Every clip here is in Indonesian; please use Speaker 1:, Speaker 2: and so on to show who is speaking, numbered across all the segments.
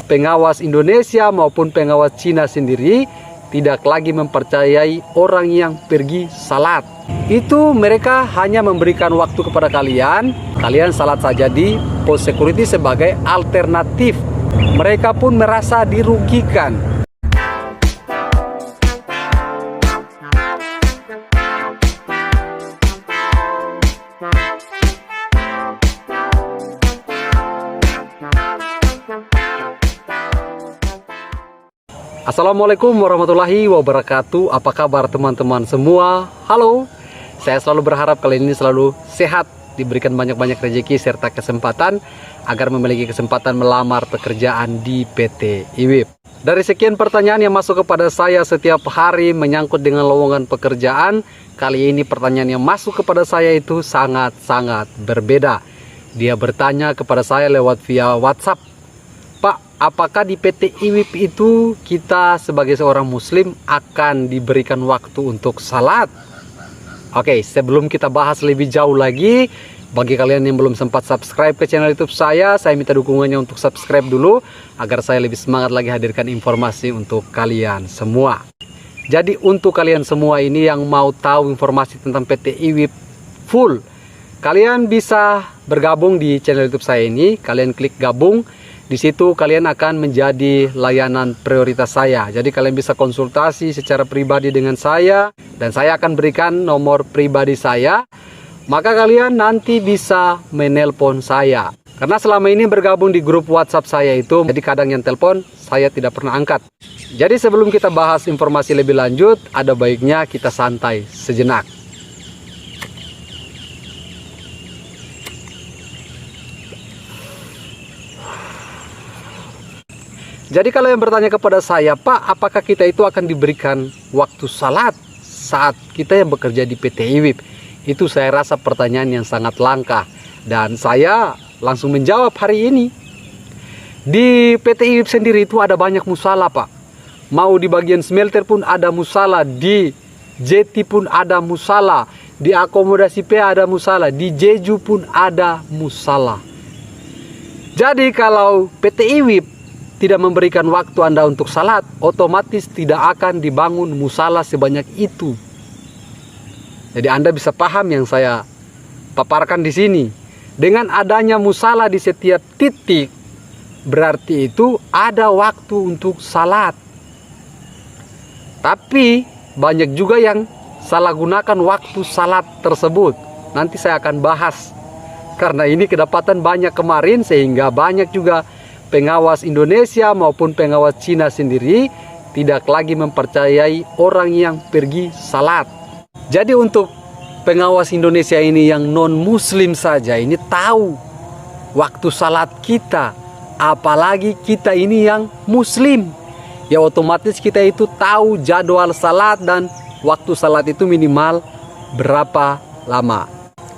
Speaker 1: pengawas Indonesia maupun pengawas Cina sendiri tidak lagi mempercayai orang yang pergi salat. Itu mereka hanya memberikan waktu kepada kalian salat saja di pos security sebagai alternatif. Mereka pun merasa dirugikan. Assalamualaikum warahmatullahi wabarakatuh. Apa kabar teman-teman semua? Halo, saya selalu berharap kalian ini selalu sehat, diberikan banyak-banyak rezeki serta kesempatan agar memiliki kesempatan melamar pekerjaan di PT IWIP. Dari sekian pertanyaan yang masuk kepada saya setiap hari menyangkut dengan lowongan pekerjaan, kali ini pertanyaan yang masuk kepada saya itu sangat-sangat berbeda. Dia bertanya kepada saya lewat via WhatsApp, "Pak, apakah di PT IWIP itu kita sebagai seorang muslim akan diberikan waktu untuk salat?" Oke, sebelum kita bahas lebih jauh lagi, bagi kalian yang belum sempat subscribe ke channel YouTube saya minta dukungannya untuk subscribe dulu agar saya lebih semangat lagi hadirkan informasi untuk kalian semua. Jadi untuk kalian semua ini yang mau tahu informasi tentang PT IWIP full, kalian bisa bergabung di channel YouTube saya ini. Kalian klik gabung. Di situ kalian akan menjadi layanan prioritas saya. Jadi kalian bisa konsultasi secara pribadi dengan saya dan saya akan berikan nomor pribadi saya. Maka kalian nanti bisa menelpon saya. Karena selama ini bergabung di grup WhatsApp saya itu, jadi kadang yang telepon saya tidak pernah angkat. Jadi sebelum kita bahas informasi lebih lanjut, ada baiknya kita santai sejenak. Jadi kalau yang bertanya kepada saya, "Pak, apakah kita itu akan diberikan waktu salat saat kita yang bekerja di PT IWIP?" Itu saya rasa pertanyaan yang sangat langka. Dan saya langsung menjawab hari ini. Di PT IWIP sendiri itu ada banyak musala, Pak. Mau di bagian smelter pun ada musala, di jeti pun ada musala, di akomodasi P ada musala, di Jeju pun ada musala. Jadi kalau PT IWIP tidak memberikan waktu Anda untuk salat, otomatis tidak akan dibangun musala sebanyak itu. Jadi Anda bisa paham yang saya paparkan di sini. Dengan adanya musala di setiap titik, berarti itu ada waktu untuk salat. Tapi banyak juga yang salah gunakan waktu salat tersebut. Nanti saya akan bahas. Karena ini kedapatan banyak kemarin sehingga banyak juga pengawas Indonesia maupun pengawas Cina sendiri tidak lagi mempercayai orang yang pergi salat. Jadi untuk pengawas Indonesia ini yang non-muslim saja ini tahu waktu salat kita, apalagi kita ini yang muslim. Ya otomatis kita itu tahu jadwal salat dan waktu salat itu minimal berapa lama.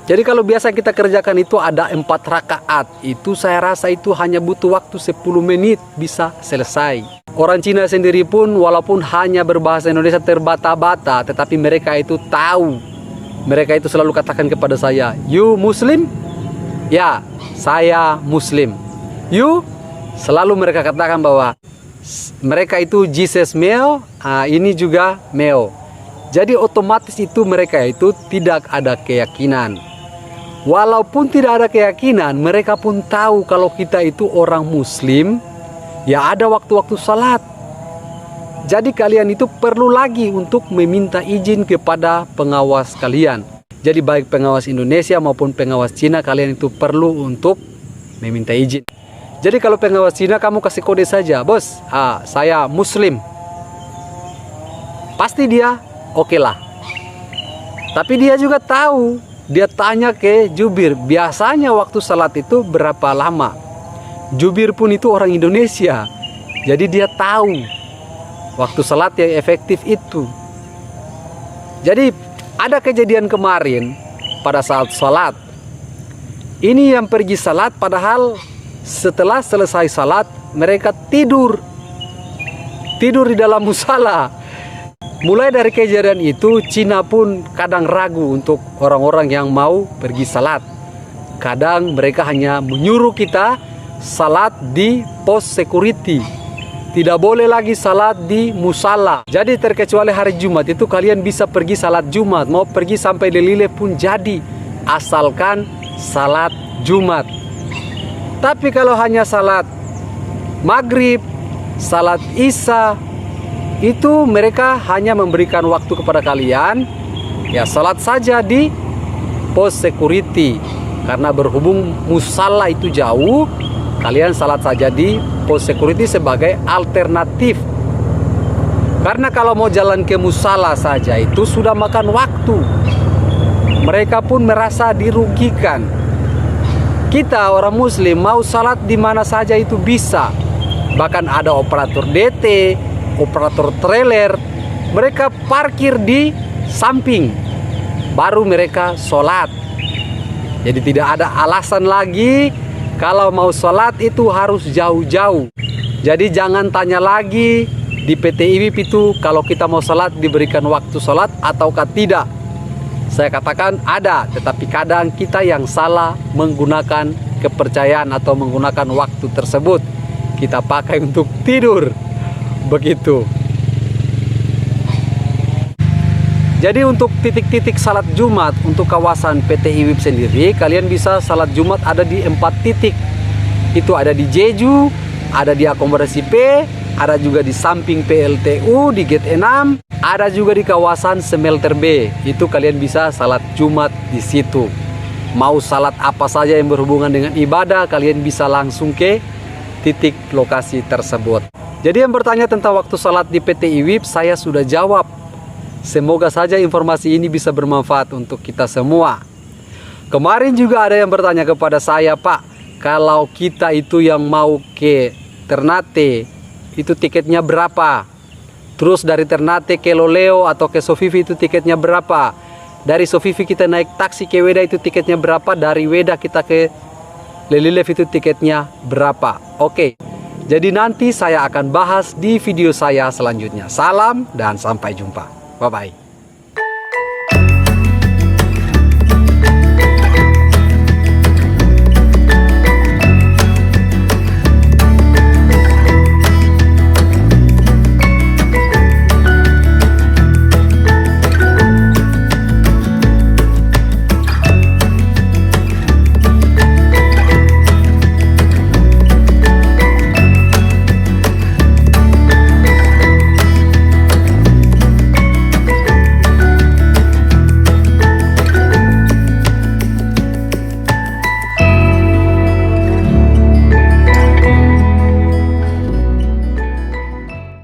Speaker 1: Jadi kalau biasa kita kerjakan itu ada 4 rakaat, itu saya rasa itu hanya butuh waktu 10 menit bisa selesai. Orang Cina sendiri pun walaupun hanya berbahasa Indonesia terbata-bata, tetapi mereka itu tahu. Mereka itu selalu katakan kepada saya, "You Muslim?" "Ya, saya Muslim." "You?" Selalu mereka katakan bahwa mereka itu Jesus male, ini juga male. Jadi otomatis itu mereka itu tidak ada keyakinan. Walaupun tidak ada keyakinan, mereka pun tahu kalau kita itu orang muslim, ya ada waktu-waktu salat. Jadi kalian itu perlu lagi untuk meminta izin kepada pengawas kalian. Jadi baik pengawas Indonesia maupun pengawas Cina, kalian itu perlu untuk meminta izin. Jadi kalau pengawas Cina kamu kasih kode saja, "Bos, saya muslim." Pasti dia oke lah. Tapi dia juga tahu. Dia tanya ke jubir, biasanya waktu salat itu berapa lama? Jubir pun itu orang Indonesia. Jadi dia tahu waktu salat yang efektif itu. Jadi ada kejadian kemarin pada saat salat. Ini yang pergi salat padahal setelah selesai salat mereka tidur di dalam musala. Mulai dari kejadian itu, Cina pun kadang ragu untuk orang-orang yang mau pergi salat. Kadang mereka hanya menyuruh kita salat di pos security. Tidak boleh lagi salat di musala. Jadi terkecuali hari Jumat itu kalian bisa pergi salat Jumat. Mau pergi sampai Lelile pun jadi. Asalkan salat Jumat. Tapi kalau hanya salat Maghrib, salat Isya, itu mereka hanya memberikan waktu kepada kalian. Ya salat saja di pos security. Karena berhubung musala itu jauh, kalian salat saja di pos security sebagai alternatif. Karena kalau mau jalan ke musala saja itu sudah makan waktu. Mereka pun merasa dirugikan. Kita orang muslim mau salat di mana saja itu bisa. Bahkan ada operator DT, operator trailer, mereka parkir di samping, baru mereka sholat. Jadi tidak ada alasan lagi kalau mau sholat itu harus jauh-jauh. Jadi jangan tanya lagi di PT IWIP itu kalau kita mau sholat diberikan waktu sholat ataukah tidak. Saya katakan ada, tetapi kadang kita yang salah menggunakan kepercayaan atau menggunakan waktu tersebut. Kita pakai untuk tidur. Begitu. Jadi untuk titik-titik salat Jumat untuk kawasan PT IWIP sendiri, kalian bisa salat Jumat ada di 4 titik. Itu ada di Jeju, ada di akomodasi P, ada juga di samping PLTU di gate 6, ada juga di kawasan Smelter B. Itu kalian bisa salat Jumat di situ. Mau salat apa saja yang berhubungan dengan ibadah, kalian bisa langsung ke titik lokasi tersebut. Jadi yang bertanya tentang waktu salat di PT IWIP, saya sudah jawab. Semoga saja informasi ini bisa bermanfaat untuk kita semua. Kemarin juga ada yang bertanya kepada saya, Pak, kalau kita itu yang mau ke Ternate, itu tiketnya berapa? Terus dari Ternate ke Loleo atau ke Sofifi itu tiketnya berapa? Dari Sofifi kita naik taksi ke Weda itu tiketnya berapa? Dari Weda kita ke Lelilev itu tiketnya berapa? Oke, jadi nanti saya akan bahas di video saya selanjutnya. Salam dan sampai jumpa. Bye-bye.